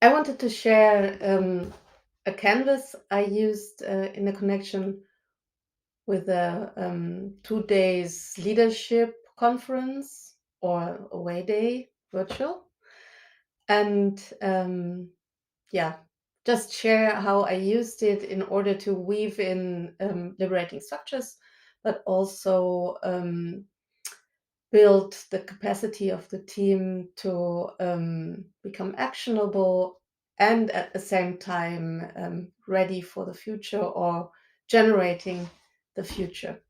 I wanted to share a canvas I used in a connection with a 2 days leadership conference or away day virtual. And yeah, just share how I used it in order to weave in liberating structures, but also build the capacity of the team to become actionable and at the same time ready for the future or generating the future.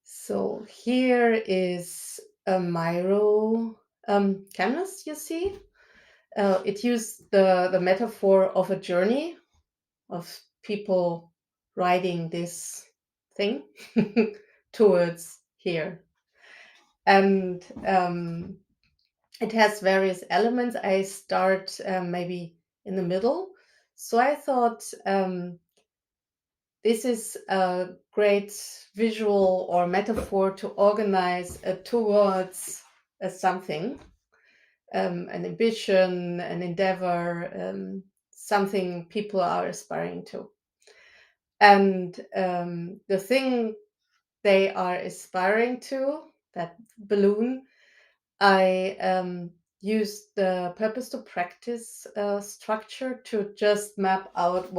So here is a Miro canvas, you see. It used the metaphor of a journey of people riding this thing towards here. And it has various elements. I start maybe in the middle. So I thought this is a great visual or metaphor to organize towards something, an ambition, an endeavor, something people are aspiring to. And the thing they are aspiring to, that balloon, I used the purpose to practice structure to just map out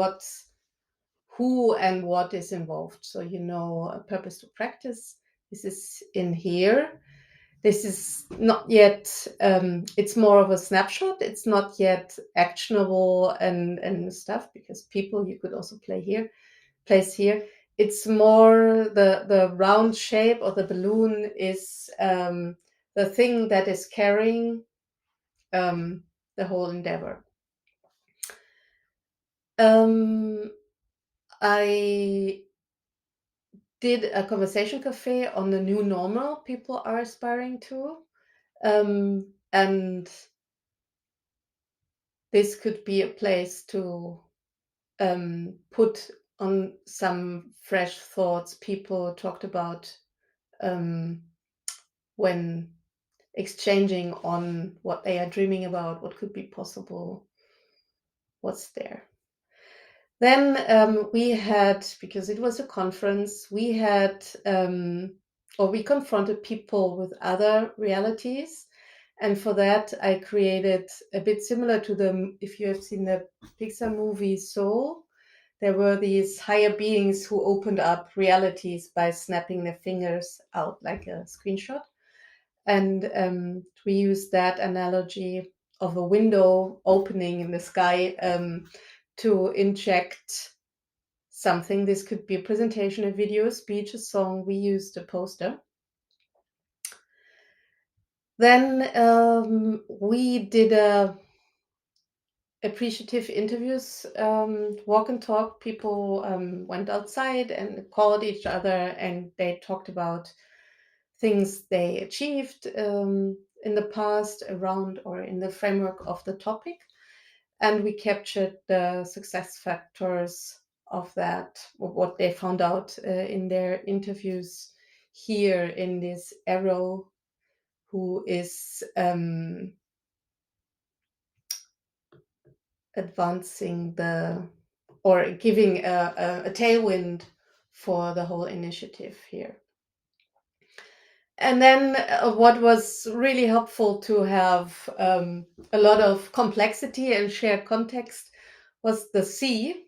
who and what is involved. So, a purpose to practice, this is in here. This is not yet, it's more of a snapshot. It's not yet actionable and stuff, because people you could also place here. It's more the round shape of the balloon is the thing that is carrying the whole endeavor. I did a conversation cafe on the new normal people are aspiring to. And this could be a place to put on some fresh thoughts people talked about when exchanging on what they are dreaming about, what could be possible, what's there. Then we had, because it was a conference, we confronted people with other realities. And for that, I created a bit similar to if you have seen the Pixar movie Soul, there were these higher beings who opened up realities by snapping their fingers out like a screenshot. And we used that analogy of a window opening in the sky to inject something. This could be a presentation, a video, a speech, a song. We used a poster. Then we did appreciative interviews, walk and talk. People went outside and called each other, and they talked about things they achieved in the past around or in the framework of the topic. And we captured the success factors of that, what they found out in their interviews here in this arrow, who is advancing or giving a tailwind for the whole initiative here. And then what was really helpful to have a lot of complexity and shared context was the C.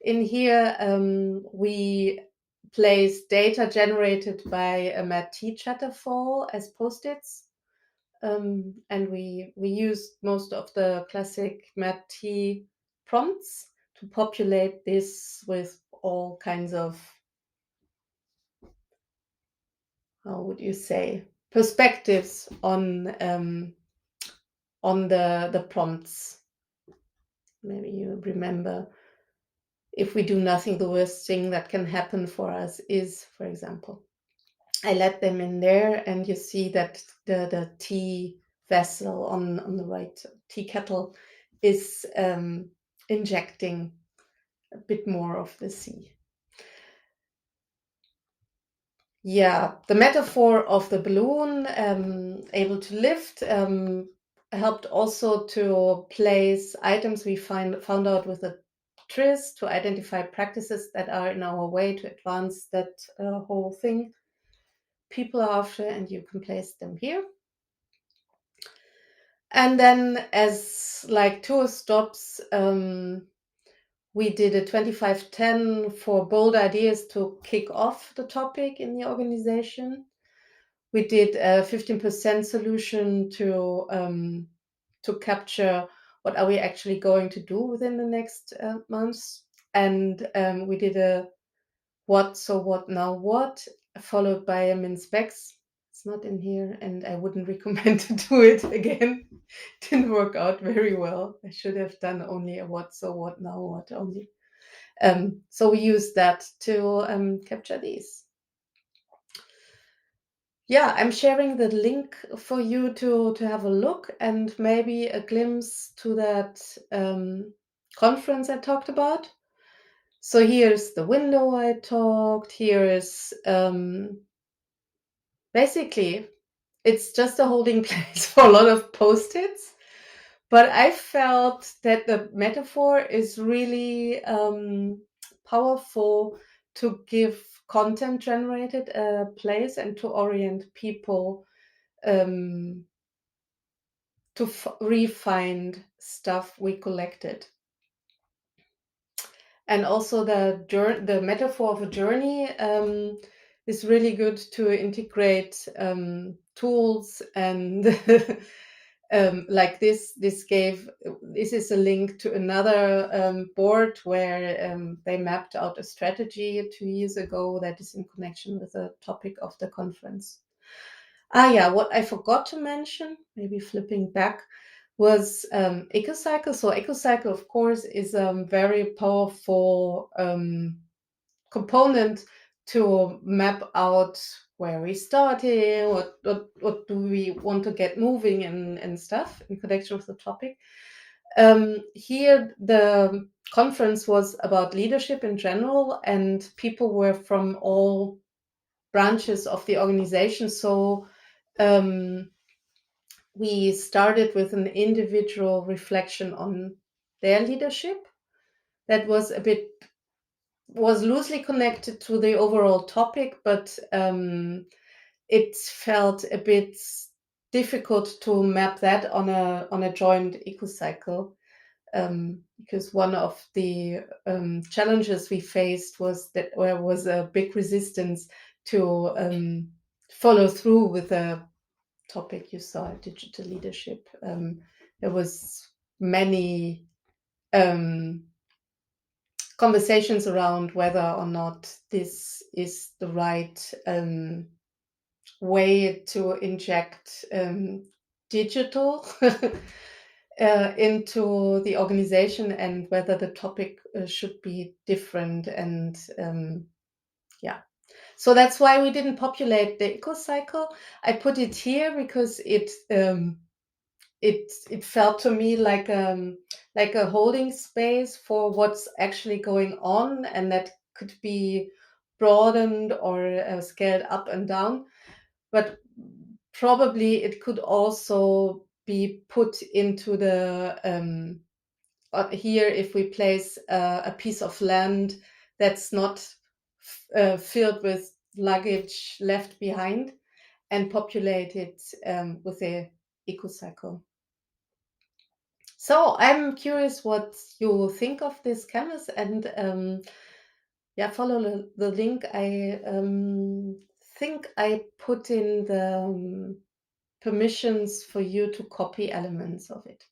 In here, we placed data generated by a MAT-T chatterfall as post-its. And we used most of the classic MAT-T prompts to populate this with all kinds of, how would you say, perspectives on the prompts. Maybe you remember, if we do nothing, the worst thing that can happen for us is, for example. I let them in there, and you see that the tea vessel on the right, tea kettle, is injecting a bit more of the sea. Yeah, the metaphor of the balloon able to lift. helped also to place items we found out with a TRIS to identify practices that are in our way to advance that whole thing people are after, and you can place them here. And then as like tour stops, we did a 25-10 for bold ideas to kick off the topic in the organization. We did a 15% solution to capture what are we actually going to do within the next months. And we did a what, so what, now what, followed by a min specs. It's not in here, and I wouldn't recommend to do it again. Didn't work out very well. I should have done only a what, so what, now what only. So we used that to capture these. Yeah, I'm sharing the link for you to have a look and maybe a glimpse to that conference I talked about. So here's the window I talked. Here is basically it's just a holding place for a lot of post-its. But I felt that the metaphor is really powerful to give content generated a place and to orient people to refine stuff we collected. And also the metaphor of a journey is really good to integrate tools and like this is a link to another board where they mapped out a strategy 2 years ago that is in connection with the topic of the conference. Yeah, what I forgot to mention, maybe flipping back, was EcoCycle. So EcoCycle, of course, is a very powerful component to map out where we started, what do we want to get moving and stuff in connection with the topic. Here, the conference was about leadership in general, and people were from all branches of the organization. So we started with an individual reflection on their leadership that was loosely connected to the overall topic, but it felt a bit difficult to map that on a joint ecocycle, because one of the challenges we faced was that there was a big resistance to follow through with a topic you saw, digital leadership. There was many conversations around whether or not this is the right way to inject digital into the organization, and whether the topic should be different. And yeah, so that's why we didn't populate the ecocycle. I put it here because it felt to me like a holding space for what's actually going on, and that could be broadened or scaled up and down. But probably it could also be put into the here, if we place a piece of land that's not filled with luggage left behind, and populate it with a ecocycle. So I'm curious what you think of this canvas, and yeah, follow the link. I think I put in the permissions for you to copy elements of it.